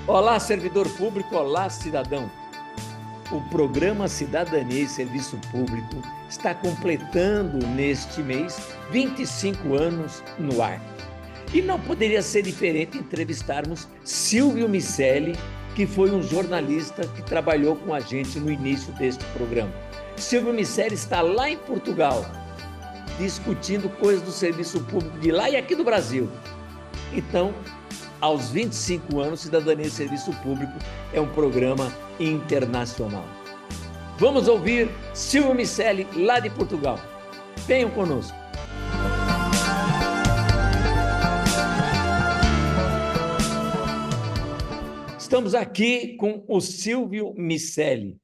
Olá, servidor público, olá, cidadão. O programa Cidadania e Serviço Público está completando neste mês 25 anos no ar. E não poderia ser diferente entrevistarmos Silvio Miceli, que foi um jornalista que trabalhou com a gente no início deste programa. Silvio Miceli está lá em Portugal, discutindo coisas do serviço público de lá e aqui do Brasil. Então, aos 25 anos, Cidadania e Serviço Público é um programa internacional. Vamos ouvir Silvio Miceli, lá de Portugal. Venham conosco. Estamos aqui com o Silvio Miceli,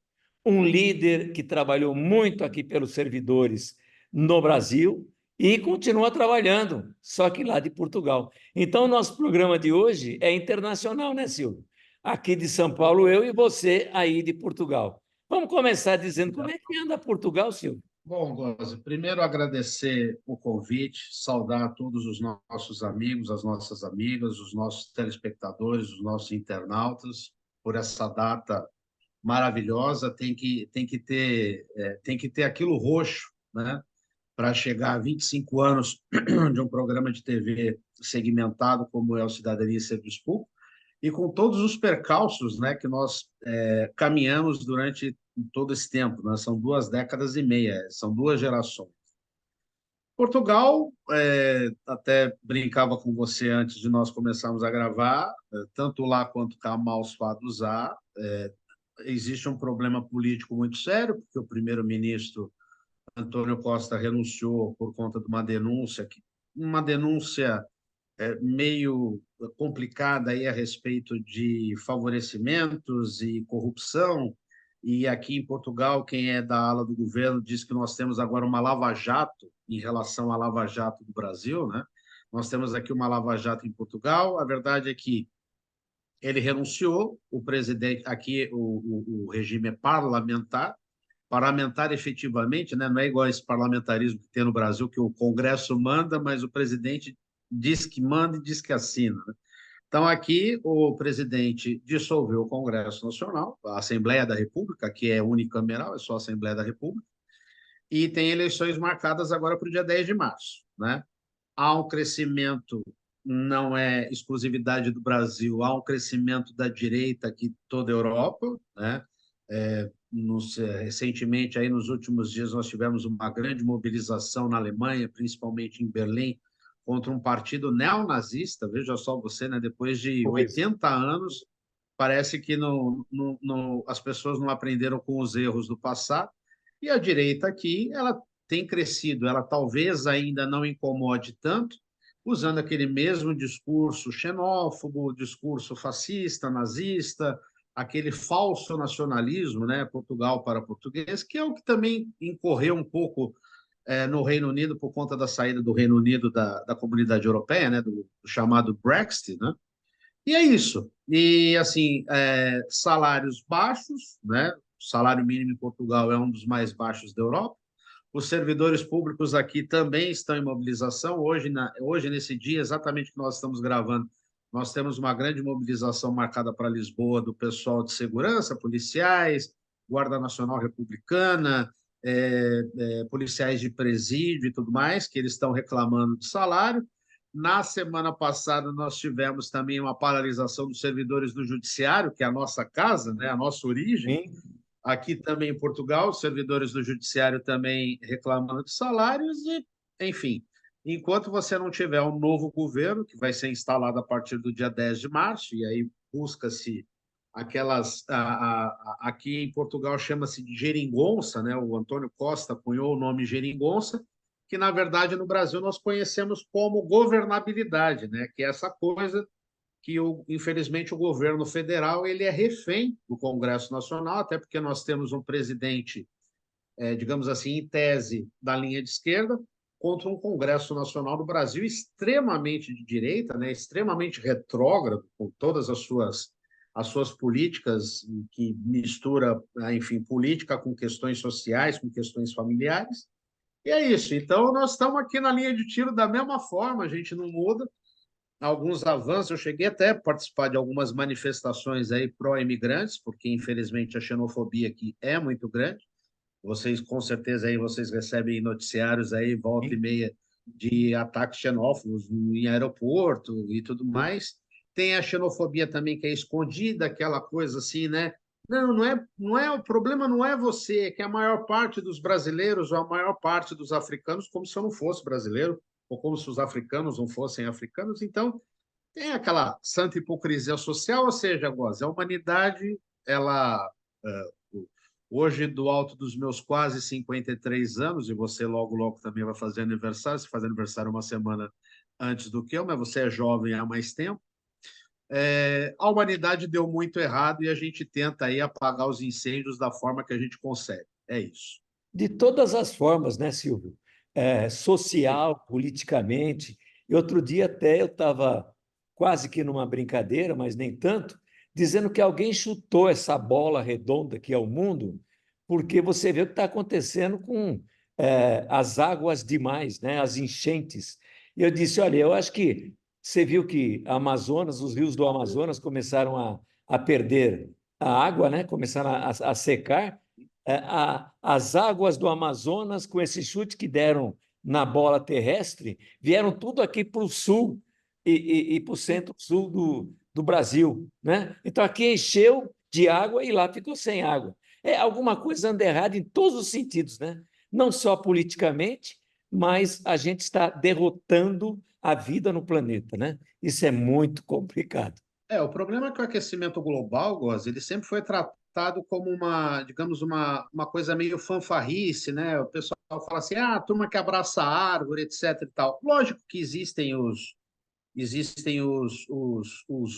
um líder que trabalhou muito aqui pelos servidores no Brasil e continua trabalhando, só que lá de Portugal. Então, o nosso programa de hoje é internacional, né, Silvio? Aqui de São Paulo, eu e você aí de Portugal. Vamos começar dizendo como é que anda Portugal, Silvio? Bom, Gozi, primeiro agradecer o convite, saudar todos os nossos amigos, as nossas amigas, os nossos telespectadores, os nossos internautas, por essa data maravilhosa. Tem que ter aquilo roxo, né, para chegar a 25 anos de um programa de TV segmentado como é o Cidadania e Serviço Público, e com todos os percalços, né, que nós caminhamos durante todo esse tempo, né? São 2 décadas e meia, são 2 gerações. Portugal, até brincava com você antes de nós começarmos a gravar, tanto lá quanto cá, maus fados há. Existe um problema político muito sério, porque o primeiro-ministro Antônio Costa renunciou por conta de uma denúncia meio complicada aí a respeito de favorecimentos e corrupção. E aqui em Portugal, quem é da ala do governo diz que nós temos agora uma lava-jato em relação à lava-jato do Brasil, né? Nós temos aqui uma lava-jato em Portugal. A verdade é que ele renunciou, o presidente, aqui o regime é parlamentar, parlamentar efetivamente, né? Não é igual esse parlamentarismo que tem no Brasil, que o Congresso manda, mas o presidente diz que manda e diz que assina, né? Então, aqui, o presidente dissolveu o Congresso Nacional, a Assembleia da República, que é unicameral, é só a Assembleia da República, e tem eleições marcadas agora para o dia 10 de março, né? Há um crescimento, não é exclusividade do Brasil, há um crescimento da direita aqui em toda a Europa, né? Recentemente, aí nos últimos dias, nós tivemos uma grande mobilização na Alemanha, principalmente em Berlim, contra um partido neonazista. Veja só você, né? Depois de Pois. 80 anos, parece que as pessoas não aprenderam com os erros do passado. E a direita aqui, ela tem crescido, ela talvez ainda não incomode tanto, usando aquele mesmo discurso xenófobo, discurso fascista, nazista, aquele falso nacionalismo, né, Portugal para português, que é o que também incorreu um pouco no Reino Unido por conta da saída do Reino Unido da Comunidade Europeia, né, do chamado Brexit, né? E é isso. E, assim, salários baixos, né? O salário mínimo em Portugal é um dos mais baixos da Europa. Os servidores públicos aqui também estão em mobilização. Hoje, nesse dia, exatamente que nós estamos gravando, nós temos uma grande mobilização marcada para Lisboa do pessoal de segurança, policiais, Guarda Nacional Republicana, policiais de presídio e tudo mais, que eles estão reclamando de salário. Na semana passada, nós tivemos também uma paralisação dos servidores do Judiciário, que é a nossa casa, né, a nossa origem. Sim. Aqui também em Portugal, os servidores do Judiciário também reclamando de salários, e, enfim, enquanto você não tiver um novo governo, que vai ser instalado a partir do dia 10 de março, e aí busca-se aquelas. Aqui em Portugal chama-se de geringonça, né? O Antônio Costa cunhou o nome geringonça, que na verdade no Brasil nós conhecemos como governabilidade, né? Que é essa coisa que, infelizmente, o governo federal ele é refém do Congresso Nacional, até porque nós temos um presidente, digamos assim, em tese, da linha de esquerda, contra um Congresso Nacional do Brasil extremamente de direita, né, extremamente retrógrado, com todas as suas políticas, que mistura, enfim, política com questões sociais, com questões familiares. E é isso. Então, nós estamos aqui na linha de tiro da mesma forma, a gente não muda. alguns avanços. Eu cheguei até a participar de algumas manifestações aí pró-imigrantes, porque infelizmente a xenofobia aqui é muito grande. Vocês, com certeza, aí vocês recebem noticiários aí, volta e Sim. meia, de ataques xenófobos em aeroporto e tudo mais. Tem a xenofobia também, que é escondida, aquela coisa assim, né? Não, o problema não é você, é que a maior parte dos brasileiros, ou a maior parte dos africanos, como se eu não fosse brasileiro, ou como se os africanos não fossem africanos. Então, tem aquela santa hipocrisia social, ou seja, Góes, a humanidade, ela, hoje, do alto dos meus quase 53 anos, e você logo, logo também vai fazer aniversário, você faz aniversário uma semana antes do que eu, mas você é jovem há mais tempo, a humanidade deu muito errado e a gente tenta aí apagar os incêndios da forma que a gente consegue. É isso. De todas as formas, né, Silvio? Sim. Social, politicamente. E outro dia até eu estava quase que numa brincadeira, mas nem tanto, dizendo que alguém chutou essa bola redonda que é o mundo, porque você vê o que está acontecendo com as águas demais, né, as enchentes. E eu disse, olha, eu acho que você viu que a Amazonas, os rios do Amazonas começaram a perder a água, né, começaram a secar, as águas do Amazonas, com esse chute que deram na bola terrestre, vieram tudo aqui para o sul e para o centro-sul do Brasil. Né? Então, aqui encheu de água e lá ficou sem água. Alguma coisa anda errada em todos os sentidos, né? Não só politicamente, mas a gente está derrotando a vida no planeta. Né? Isso é muito complicado. O problema é que o aquecimento global, Góes, ele sempre foi tratado como uma, digamos, uma coisa meio fanfarrice, né? O pessoal fala assim, a turma que abraça a árvore, etc e tal. Lógico que existem os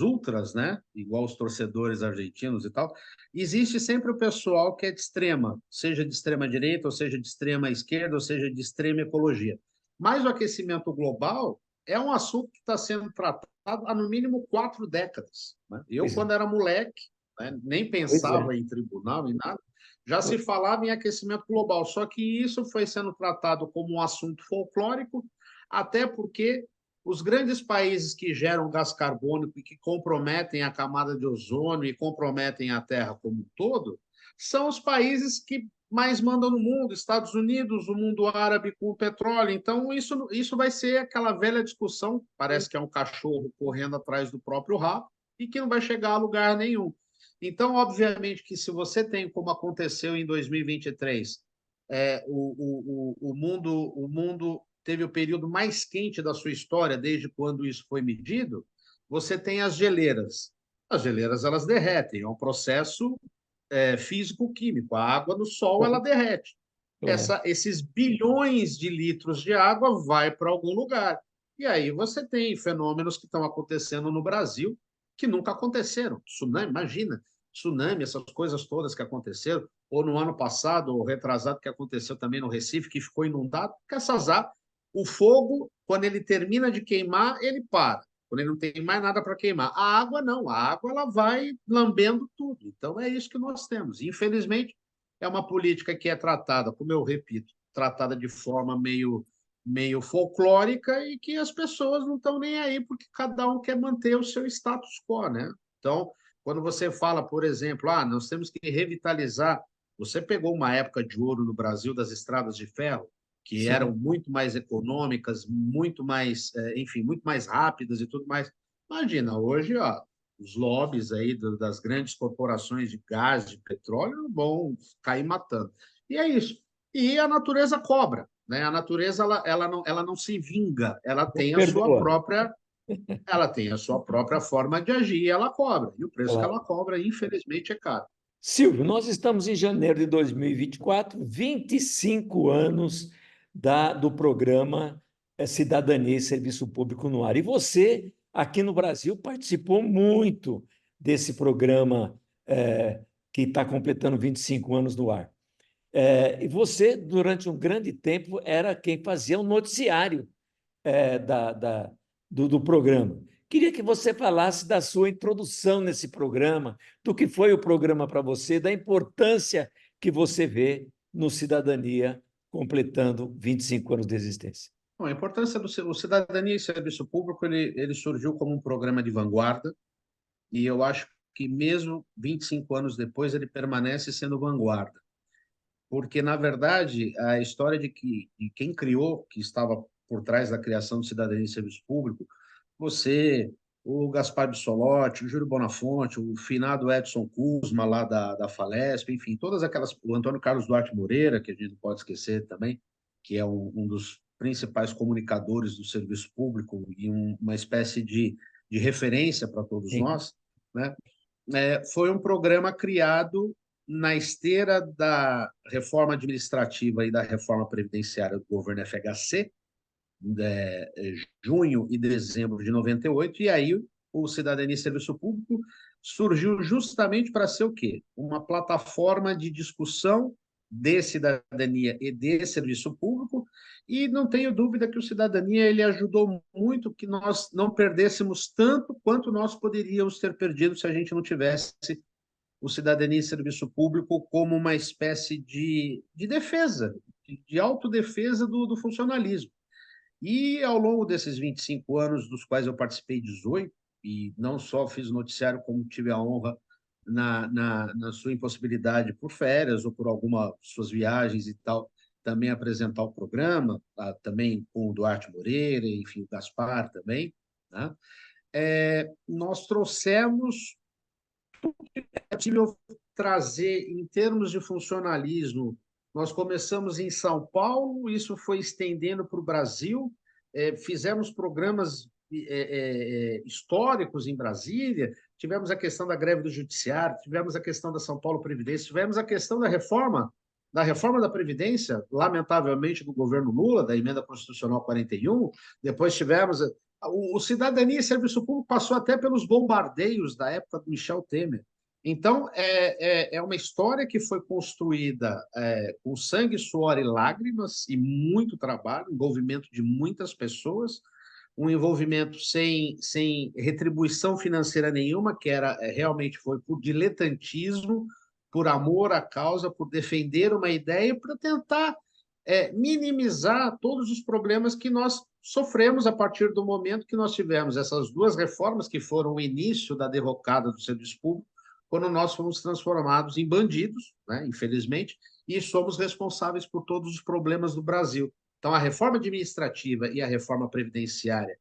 ultras, né? Igual os torcedores argentinos e tal. Existe sempre o pessoal que é de extrema, seja de extrema direita, ou seja de extrema esquerda, ou seja de extrema ecologia. Mas o aquecimento global é um assunto que está sendo tratado há no mínimo 4 décadas. Né? Eu, Pois é, quando era moleque, né, nem pois é. pensava em tribunal, em nada, já se falava em aquecimento global. Só que isso foi sendo tratado como um assunto folclórico, até porque os grandes países que geram gás carbônico e que comprometem a camada de ozônio e comprometem a Terra como um todo, são os países que mais mandam no mundo, Estados Unidos, o mundo árabe com o petróleo. Então, isso vai ser aquela velha discussão, parece que é um cachorro correndo atrás do próprio rabo, e que não vai chegar a lugar nenhum. Então, obviamente que se você tem, como aconteceu em 2023, o mundo teve o período mais quente da sua história, desde quando isso foi medido, você tem as geleiras. As geleiras, elas derretem, é um processo físico-químico. A água no sol, ela derrete. Claro. Esses bilhões de litros de água vai para algum lugar. E aí você tem fenômenos que estão acontecendo no Brasil que nunca aconteceram. Tsunami, imagina, tsunami, essas coisas todas que aconteceram, ou no ano passado, ou retrasado, que aconteceu também no Recife, que ficou inundado, porque o fogo, quando ele termina de queimar, ele para. Quando ele não tem mais nada para queimar. A água não, a água ela vai lambendo tudo. Então é isso que nós temos. Infelizmente, é uma política que é tratada, como eu repito, tratada de forma meio folclórica e que as pessoas não estão nem aí porque cada um quer manter o seu status quo, né? Então, quando você fala, por exemplo, nós temos que revitalizar, você pegou uma época de ouro no Brasil das estradas de ferro, que Sim. eram muito mais econômicas, muito mais, enfim, muito mais rápidas e tudo mais. Imagina, hoje, os lobbies aí das grandes corporações de gás, de petróleo, vão cair matando. E é isso. E a natureza cobra, né? A natureza ela não se vinga, Não perdoa. ela tem a sua própria forma de agir e ela cobra. E o preço que ela Claro. cobra, infelizmente, é caro. Silvio, nós estamos em janeiro de 2024, 25 anos do programa Cidadania e Serviço Público no Ar. E você, aqui no Brasil, participou muito desse programa que está completando 25 anos no ar. E você, durante um grande tempo, era quem fazia o noticiário é, da, da, do programa. Queria que você falasse da sua introdução nesse programa, do que foi o programa para você, da importância que você vê no Cidadania completando 25 anos de existência. Bom, a importância o Cidadania e Serviço Público, ele surgiu como um programa de vanguarda, e eu acho que mesmo 25 anos depois ele permanece sendo vanguarda, porque, na verdade, a história de quem criou, que estava por trás da criação do Cidadania e Serviço Público, você, o Gaspar Bissolotti, o Júlio Bonafonte, o finado Edson Kuzma, lá da Falesp, enfim, todas aquelas, o Antônio Carlos Duarte Moreira, que a gente não pode esquecer também, que é um dos principais comunicadores do serviço público e uma espécie de referência para todos Sim, nós, né? Foi um programa criado na esteira da reforma administrativa e da reforma previdenciária do governo FHC, junho e dezembro de 98, e aí o Cidadania e Serviço Público surgiu justamente para ser o quê? Uma plataforma de discussão de cidadania e de serviço público, e não tenho dúvida que o Cidadania ele ajudou muito que nós não perdêssemos tanto quanto nós poderíamos ter perdido se a gente não tivesse o Cidadania e Serviço Público como uma espécie de defesa, de autodefesa do funcionalismo. E ao longo desses 25 anos, dos quais eu participei 18, e não só fiz noticiário, como tive a honra, na sua impossibilidade por férias ou por alguma suas viagens e tal, também apresentar o programa, também com o Duarte Moreira, enfim, o Gaspar também, né? Nós trouxemos, é possível trazer em termos de funcionalismo. Nós começamos em São Paulo, isso foi estendendo para o Brasil, fizemos programas históricos em Brasília, tivemos a questão da greve do judiciário, tivemos a questão da São Paulo Previdência, tivemos a questão da reforma da Previdência, lamentavelmente, do governo Lula, da emenda constitucional 41, depois tivemos o Cidadania e Serviço Público passou até pelos bombardeios da época do Michel Temer. Então, é uma história que foi construída com sangue, suor e lágrimas, e muito trabalho, envolvimento de muitas pessoas, um envolvimento sem retribuição financeira nenhuma, que realmente foi por diletantismo, por amor à causa, por defender uma ideia, para tentar minimizar todos os problemas que nós sofremos a partir do momento que nós tivemos essas duas reformas, que foram o início da derrocada do serviço público, quando nós fomos transformados em bandidos, né, infelizmente, e somos responsáveis por todos os problemas do Brasil. Então, a reforma administrativa e a reforma previdenciária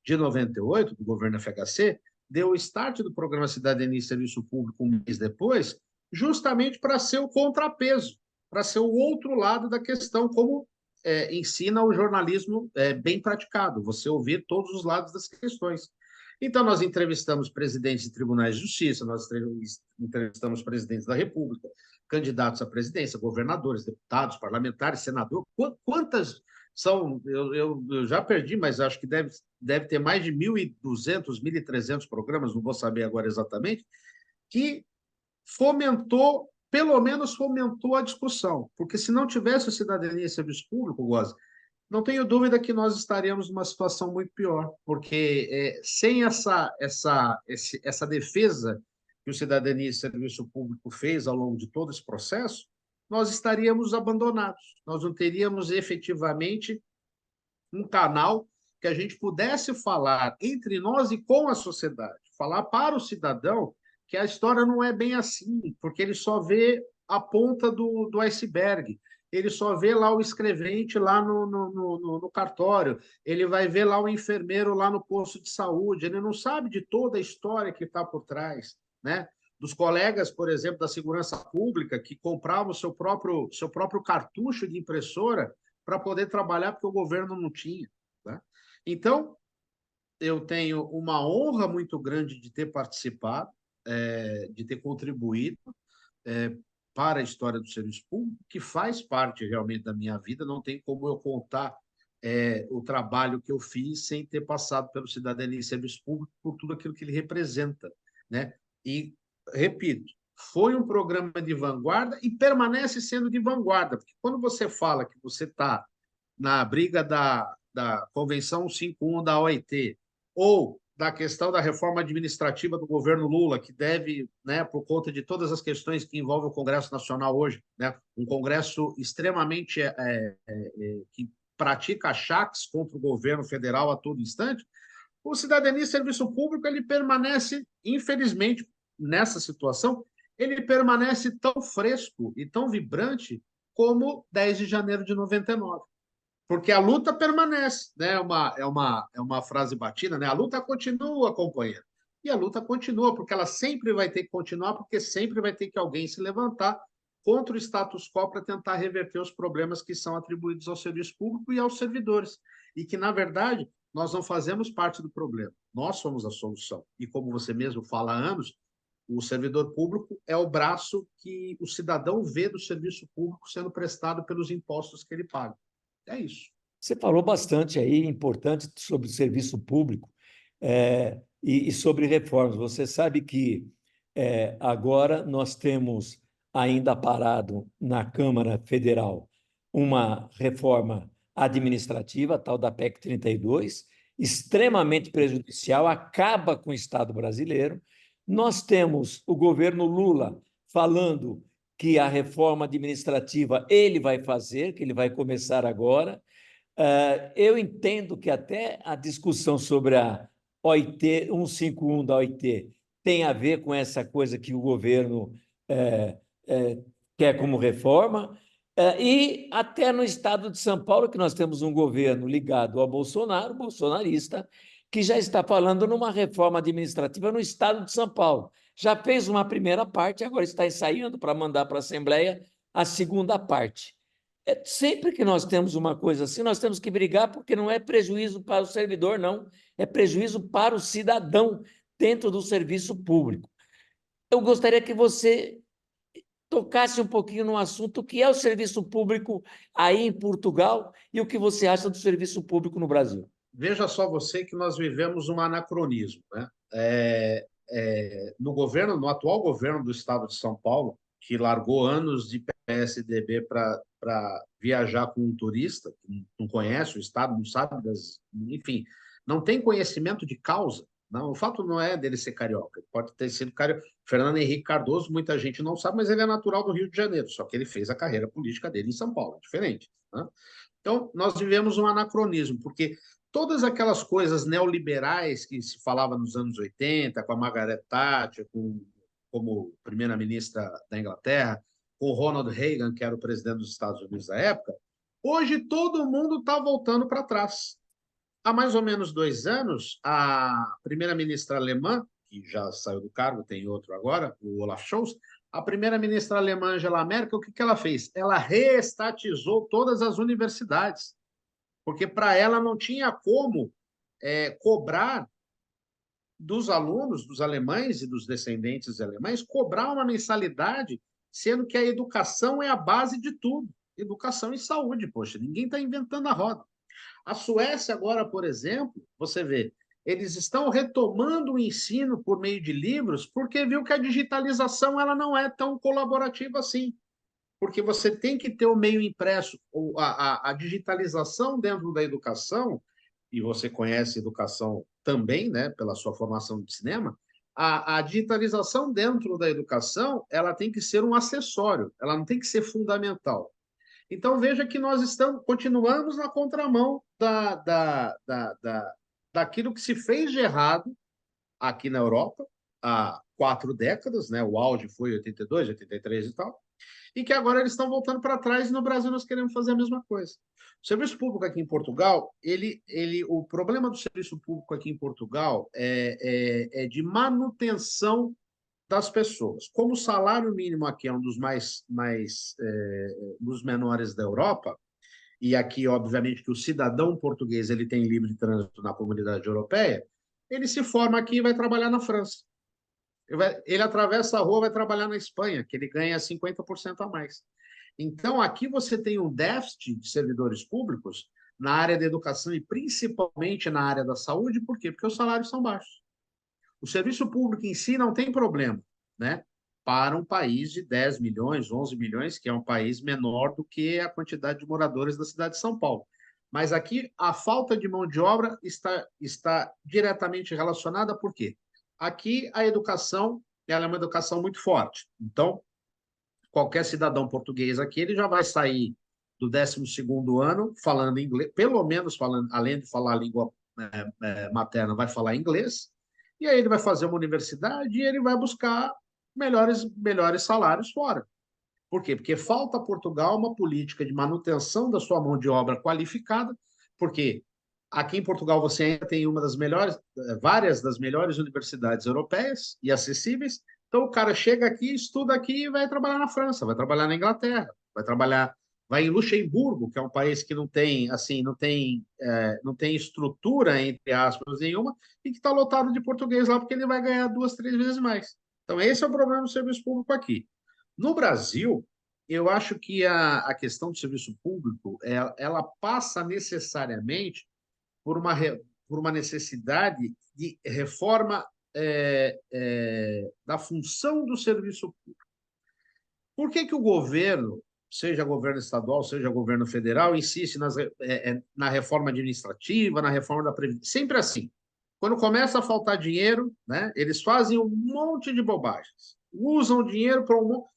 de 98, do governo FHC, deu o start do programa Cidadania e Serviço Público um mês depois, justamente para ser o contrapeso, para ser o outro lado da questão, como ensina o jornalismo bem praticado, você ouvir todos os lados das questões. Então, nós entrevistamos presidentes de tribunais de justiça, nós entrevistamos presidentes da República, candidatos à presidência, governadores, deputados, parlamentares, senadores. Quantas são? Eu já perdi, mas acho que deve ter mais de 1.200, 1.300 programas, não vou saber agora exatamente, que fomentou, pelo menos fomentou a discussão, porque se não tivesse o Cidadania e Serviço Público, Goza, não tenho dúvida que nós estaríamos numa situação muito pior, porque sem essa defesa que o Cidadania e Serviço Público fez ao longo de todo esse processo, nós estaríamos abandonados, nós não teríamos efetivamente um canal que a gente pudesse falar entre nós e com a sociedade, falar para o cidadão que a história não é bem assim, porque ele só vê a ponta do iceberg, ele só vê lá o escrevente lá no cartório, ele vai ver lá o enfermeiro lá no posto de saúde, ele não sabe de toda a história que está por trás, né? Dos colegas, por exemplo, da segurança pública, que compravam o seu próprio cartucho de impressora para poder trabalhar, porque o governo não tinha. Né? Então, eu tenho uma honra muito grande de ter participado, de ter contribuído para a história do serviço público, que faz parte realmente da minha vida, não tem como eu contar o trabalho que eu fiz sem ter passado pelo Cidadania e Serviço Público, por tudo aquilo que ele representa. Né? E, repito, foi um programa de vanguarda e permanece sendo de vanguarda, porque quando você fala que você está na briga da Convenção 51 da OIT, ou da questão da reforma administrativa do governo Lula, que deve, né, por conta de todas as questões que envolvem o Congresso Nacional hoje, né, um Congresso extremamente que pratica achaques contra o governo federal a todo instante, o Cidadania e Serviço Público ele permanece, infelizmente, nessa situação, ele permanece tão fresco e tão vibrante como 10 de janeiro de 99. Porque a luta permanece, né? É uma frase batida, né? A luta continua, companheiro. E a luta continua, porque ela sempre vai ter que continuar, porque sempre vai ter que alguém se levantar contra o status quo para tentar reverter os problemas que são atribuídos ao serviço público e aos servidores. E que, na verdade, nós não fazemos parte do problema, nós somos a solução. E como você mesmo fala há anos, o servidor público é o braço que o cidadão vê do serviço público sendo prestado pelos impostos que ele paga. É isso. Você falou bastante aí, importante, sobre o serviço público e sobre reformas. Você sabe que agora nós temos ainda parado na Câmara Federal uma reforma administrativa, a tal da PEC 32, extremamente prejudicial, acaba com o Estado brasileiro. Nós temos o governo Lula falando que a reforma administrativa ele vai fazer, que ele vai começar agora. Eu entendo que até a discussão sobre a OIT 151 da OIT tem a ver com essa coisa que o governo quer como reforma, e até no estado de São Paulo, que nós temos um governo ligado ao Bolsonaro, bolsonarista, que já está falando numa reforma administrativa no estado de São Paulo. Já fez uma primeira parte, agora está ensaiando para mandar para a Assembleia a segunda parte. Sempre que nós temos uma coisa assim, nós temos que brigar, porque não é prejuízo para o servidor, não, é prejuízo para o cidadão dentro do serviço público. Eu gostaria que você tocasse um pouquinho no assunto que é o serviço público aí em Portugal e o que você acha do serviço público no Brasil. Veja só você que nós vivemos um anacronismo, né? No atual governo do Estado de São Paulo, que largou anos de PSDB para viajar com um turista, que não conhece o Estado, não sabe enfim, não tem conhecimento de causa. Não, o fato não é dele ser carioca, ele pode ter sido carioca. Fernando Henrique Cardoso, muita gente não sabe, mas ele é natural do Rio de Janeiro, só que ele fez a carreira política dele em São Paulo, é diferente, né? Então, nós vivemos um anacronismo, porque todas aquelas coisas neoliberais que se falava nos anos 80, com a Margaret Thatcher, como primeira-ministra da Inglaterra, com o Ronald Reagan, que era o presidente dos Estados Unidos da época, hoje todo mundo está voltando para trás. Há mais ou menos 2 anos, a primeira-ministra alemã, que já saiu do cargo, tem outro agora, o Olaf Scholz, a primeira-ministra alemã Angela Merkel, o que ela fez? Ela reestatizou todas as universidades, porque para ela não tinha como cobrar dos alunos, dos alemães e dos descendentes alemães, cobrar uma mensalidade, sendo que a educação é a base de tudo. Educação e saúde, poxa, ninguém está inventando a roda. A Suécia agora, por exemplo, você vê, eles estão retomando o ensino por meio de livros porque viu que a digitalização ela não é tão colaborativa assim. Porque você tem que ter o meio impresso, a digitalização dentro da educação, e você conhece educação também, né, pela sua formação de cinema, a digitalização dentro da educação ela tem que ser um acessório, ela não tem que ser fundamental. Então, veja que nós continuamos na contramão daquilo que se fez de errado aqui na Europa há 4 décadas, né? O auge foi 82, 83 e tal, e que agora eles estão voltando para trás e no Brasil nós queremos fazer a mesma coisa. O serviço público aqui em Portugal, o problema do serviço público aqui em Portugal é de manutenção das pessoas. Como o salário mínimo aqui é um dos menores da Europa, e aqui, obviamente, que o cidadão português ele tem livre trânsito na comunidade europeia, ele se forma aqui e vai trabalhar na França. Ele atravessa a rua, vai trabalhar na Espanha, que ele ganha 50% a mais. Então, aqui você tem um déficit de servidores públicos na área da educação e principalmente na área da saúde. Por quê? Porque os salários são baixos. O serviço público em si não tem problema, né? Para um país de 10 milhões, 11 milhões, que é um país menor do que a quantidade de moradores da cidade de São Paulo. Mas aqui a falta de mão de obra está diretamente relacionada, por quê? Aqui a educação ela é uma educação muito forte. Então, qualquer cidadão português aqui ele já vai sair do 12º ano falando inglês, pelo menos falando, além de falar a língua materna, vai falar inglês, e aí ele vai fazer uma universidade e ele vai buscar melhores salários fora. Por quê? Porque falta a Portugal uma política de manutenção da sua mão de obra qualificada, porque aqui em Portugal você ainda tem várias das melhores universidades europeias e acessíveis. Então o cara chega aqui, estuda aqui e vai trabalhar na França, vai trabalhar na Inglaterra, vai em Luxemburgo, que é um país que não tem não tem estrutura, entre aspas, nenhuma, e que está lotado de português lá, porque ele vai ganhar 2, 3 vezes mais. Então esse é o problema do serviço público aqui. No Brasil, eu acho que a questão do serviço público ela passa necessariamente por uma necessidade de reforma da função do serviço público. Por que o governo, seja governo estadual, seja governo federal, insiste na reforma administrativa, na reforma da Previdência? Sempre assim. Quando começa a faltar dinheiro, né, eles fazem um monte de bobagens. Usam o dinheiro para um monte.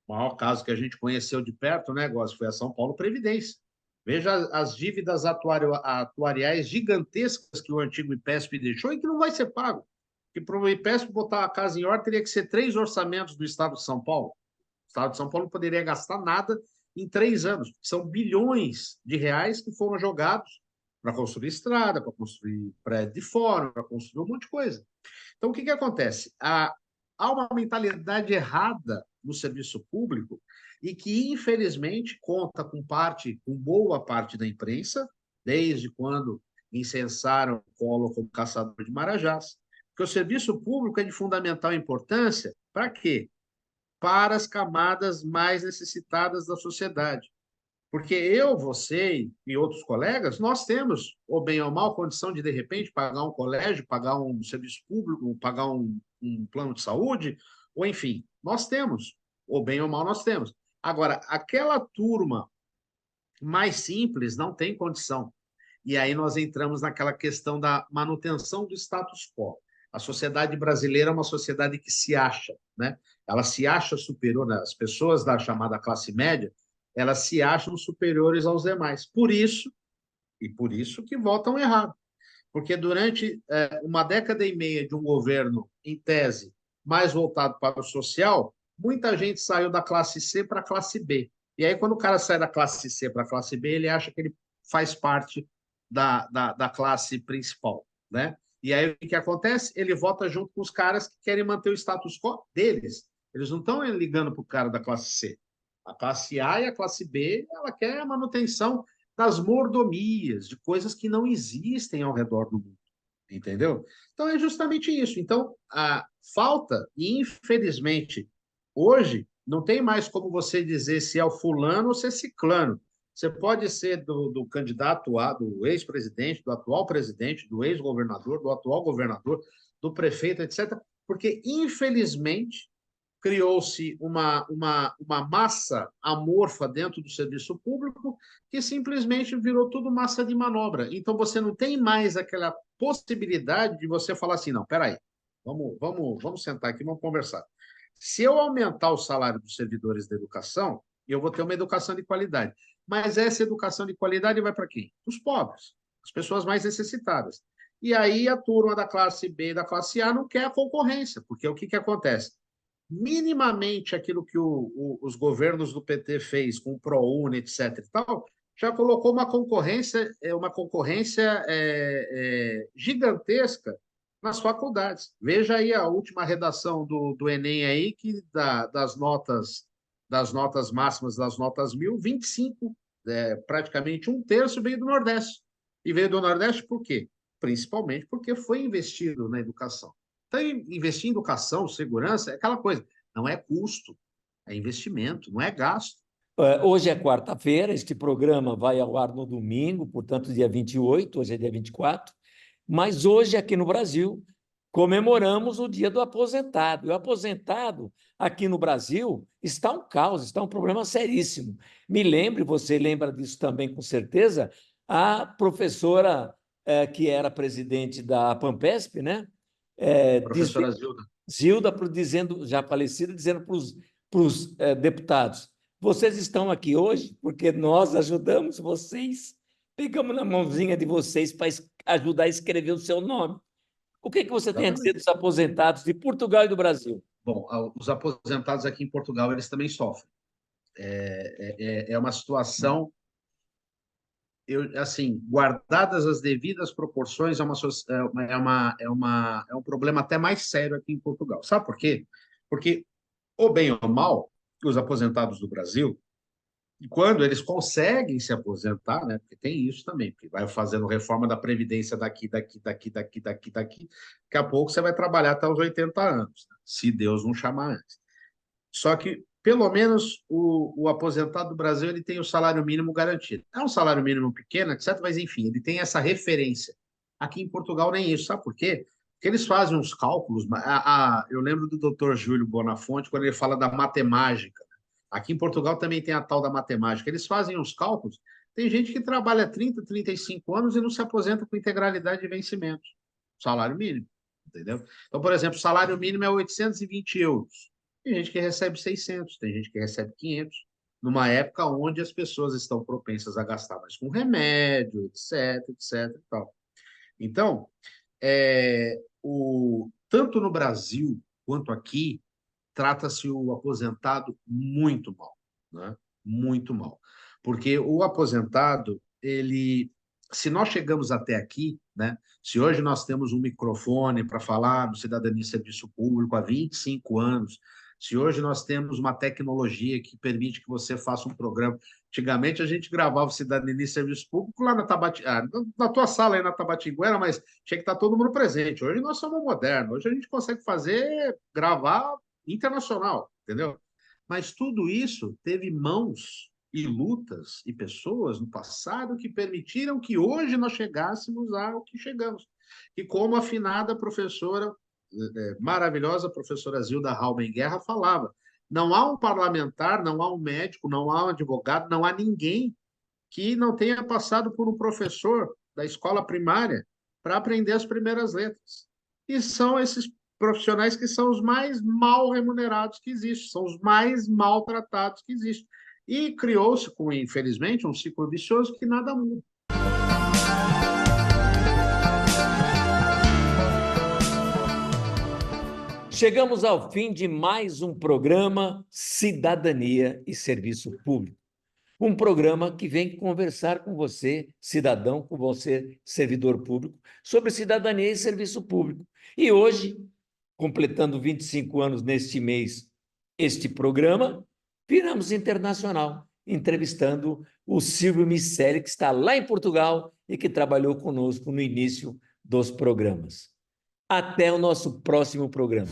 O maior caso que a gente conheceu de perto, o negócio foi a São Paulo Previdência. Veja as dívidas atuariais gigantescas que o antigo IPESP deixou e que não vai ser pago. Porque para o IPESP botar a casa em ordem, teria que ser 3 orçamentos do Estado de São Paulo. O Estado de São Paulo não poderia gastar nada em 3 anos. São bilhões de reais que foram jogados para construir estrada, para construir prédio de fora, para construir um monte de coisa. Então, o que acontece? Há uma mentalidade errada no serviço público e que, infelizmente, conta com boa parte da imprensa, desde quando incensaram o Collor como caçador de marajás, porque o serviço público é de fundamental importância para quê? Para as camadas mais necessitadas da sociedade. Porque eu, você e outros colegas, nós temos, ou bem ou mal, condição de repente, pagar um colégio, pagar um serviço público, pagar um plano de saúde, ou enfim, nós temos, ou bem ou mal, nós temos. Agora, aquela turma mais simples não tem condição. E aí nós entramos naquela questão da manutenção do status quo. A sociedade brasileira é uma sociedade que se acha, né? Ela se acha superior, né? As pessoas da chamada classe média, elas se acham superiores aos demais. Por isso que votam errado. Porque durante uma década e meia de um governo, em tese, mais voltado para o social, muita gente saiu da classe C para a classe B. E aí, quando o cara sai da classe C para a classe B, ele acha que ele faz parte da classe principal, né? E aí, o que acontece? Ele vota junto com os caras que querem manter o status quo deles. Eles não estão ligando para o cara da classe C. A classe A e a classe B, ela quer a manutenção das mordomias, de coisas que não existem ao redor do mundo, entendeu? Então, é justamente isso. Então, a falta, e infelizmente, hoje, não tem mais como você dizer se é o fulano ou se é ciclano. Você pode ser do candidato A, do ex-presidente, do atual presidente, do ex-governador, do atual governador, do prefeito, etc. Porque, infelizmente, criou-se uma massa amorfa dentro do serviço público que simplesmente virou tudo massa de manobra. Então, você não tem mais aquela possibilidade de você falar assim, não, peraí, vamos sentar aqui, vamos conversar. Se eu aumentar o salário dos servidores da educação, eu vou ter uma educação de qualidade. Mas essa educação de qualidade vai para quem? Os pobres, as pessoas mais necessitadas. E aí a turma da classe B e da classe A não quer a concorrência, porque o que acontece? Minimamente aquilo que os governos do PT fez com o ProUni, etc. e tal, já colocou uma concorrência gigantesca nas faculdades. Veja aí a última redação do Enem aí, que das notas máximas, das notas 1000, 25, praticamente 1/3 veio do Nordeste. E veio do Nordeste por quê? Principalmente porque foi investido na educação. Então, investir em educação, segurança, é aquela coisa. Não é custo, é investimento, não é gasto. Hoje é quarta-feira, este programa vai ao ar no domingo, portanto, dia 28, hoje é dia 24, mas hoje, aqui no Brasil, comemoramos o Dia do Aposentado. E o aposentado, aqui no Brasil, está um caos, está um problema seríssimo. Me lembre, você lembra disso também com certeza, a professora que era presidente da Pampesp, né? Professora Zilda. Zilda, já falecida, dizendo para os deputados: Vocês estão aqui hoje porque nós ajudamos vocês, pegamos na mãozinha de vocês para ajudar a escrever o seu nome. O que você tem a dizer Exatamente. dos aposentados de Portugal e do Brasil? Bom, os aposentados aqui em Portugal, eles também sofrem. É uma situação, assim, guardadas as devidas proporções, é um problema até mais sério aqui em Portugal. Sabe por quê? Porque, ou bem ou mal, os aposentados do Brasil, e quando eles conseguem se aposentar, né? Porque tem isso também, porque vai fazendo reforma da Previdência daqui. Daqui a pouco você vai trabalhar até os 80 anos, né? Se Deus não chamar antes. Só que, pelo menos, o aposentado do Brasil ele tem o salário mínimo garantido. É um salário mínimo pequeno, etc., mas, enfim, ele tem essa referência. Aqui em Portugal nem isso. Sabe por quê? Porque eles fazem uns cálculos. Eu lembro do doutor Júlio Bonafonte, quando ele fala da matemática. Aqui em Portugal também tem a tal da matemática. Eles fazem uns cálculos. Tem gente que trabalha 30, 35 anos e não se aposenta com integralidade de vencimento. Salário mínimo, entendeu? Então, por exemplo, o salário mínimo é 820 euros. Tem gente que recebe 600, tem gente que recebe 500, numa época onde as pessoas estão propensas a gastar mais com remédio, etc, e tal. Então, tanto no Brasil quanto aqui, trata-se o aposentado muito mal, né? Muito mal. Porque o aposentado, se nós chegamos até aqui, né? Se hoje nós temos um microfone para falar do Cidadania e Serviço Público há 25 anos, se hoje nós temos uma tecnologia que permite que você faça um programa. Antigamente a gente gravava o Cidadania e Serviço Público lá na tua sala aí na Tabatinguera, mas tinha que estar todo mundo presente. Hoje nós somos modernos, hoje a gente consegue gravar internacional, entendeu? Mas tudo isso teve mãos e lutas e pessoas no passado que permitiram que hoje nós chegássemos ao que chegamos. E como a afinada professora, maravilhosa professora Zilda Rauben Guerra falava, não há um parlamentar, não há um médico, não há um advogado, não há ninguém que não tenha passado por um professor da escola primária para aprender as primeiras letras. E são esses profissionais que são os mais mal remunerados que existem, são os mais maltratados que existem. E criou-se, infelizmente, um ciclo vicioso que nada muda. Chegamos ao fim de mais um programa Cidadania e Serviço Público. Um programa que vem conversar com você, cidadão, com você, servidor público, sobre cidadania e serviço público. E hoje, completando 25 anos neste mês, este programa, viramos internacional, entrevistando o Silvio Miceli, que está lá em Portugal e que trabalhou conosco no início dos programas. Até o nosso próximo programa.